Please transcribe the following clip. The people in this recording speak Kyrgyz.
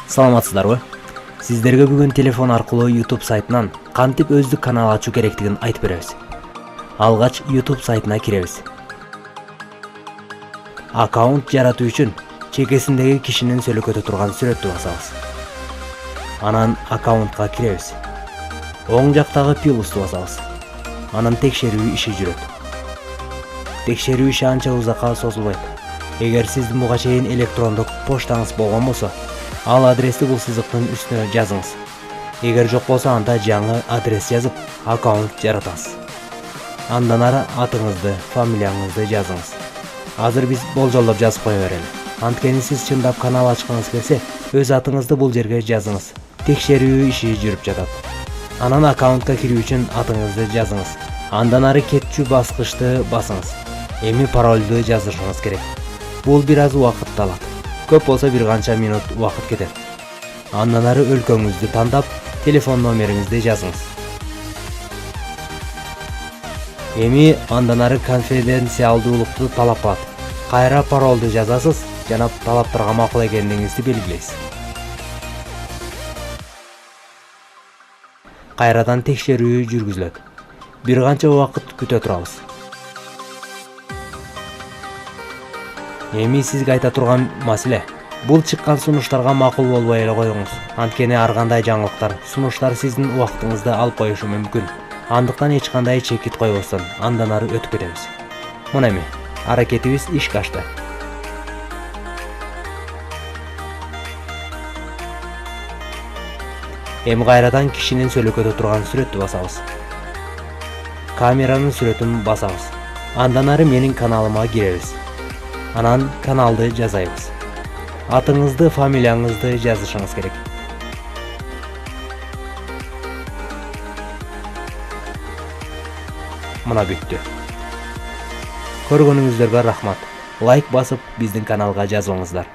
Саламатсыздарбы? Сиздерге бүгүн телефон аркылуу YouTube сайтынан кантип өздүк канал ачуу керектигин айтып беребиз. Алгач YouTube сайтына киребиз. Аккаунт жаратуу үчүн чекесиндеги кишинин сөйлөкөтө турган сүрөттү басабыз. Анан аккаунтка киребиз. Оң жактагы плюсту басабыз. Анан текшерүү иши жүрөт. Текшерүү иши анча узакка созулбайт. Эгер сиздин буга чейин электрондук поштаңыз болгон болсо, ал адрести бул сызыктын үстүнө жазыңыз. Эгер жок болсо, анда жаңы адрес жазып, аккаунт жаратасыз. Андан ары атыңызды, фамилияңызды жазыңыз. Азыр биз болжолдоп жазып кое берели. Анткени сиз чындап канал ачкыңыз келсе, өз атыңызды бул жерге жазыңыз. Текшерүү иши жүрүп жатат. Анан аккаунтка кирүү үчүн атыңызды жазыңыз. Андан ары кетчү баскычты басыңыз. Эми паролду жазышыңыз керек. Бул бир аз убакытты алат. Көп болсо бир канча минут убакыт кетет. Андан ары өлкөңүздү тандап, телефон номериңизди жазыңыз. Эми андан ары конфиденциалдуулукту талап кылат. Кайра паролду жазасыз жана талаптарга макул экендигиңизди белгилейсиз. Кайрадан текшерүү жүргүзүлөт. Бир канча убакыт күтө турабыз. Эми сизге айта турган маселе, бул чыккан сунуштарга макул болбой эле коюңуз. Анткени ар кандай жаңылыктар, сунуштар сиздин убактыңызды алып коюшу мүмкүн. Андыктан эч кандай чекит койбостон андан ары өтүп кетебиз. Мына эми аракетибиз ишке ашты. Эми кайрадан кишинин сөйлөкөтө турган сүрөттү басабыз. Камеранын сүрөтүн басабыз. Андан ары менин каналыма киребиз. Анан каналды жазайбыз. Атыңызды, фамилияңызды жазышыңыз керек. Мына бүттү. Көргөнүңүздөргө рахмат. Лайк басып, биздин каналга жазылыңыздар.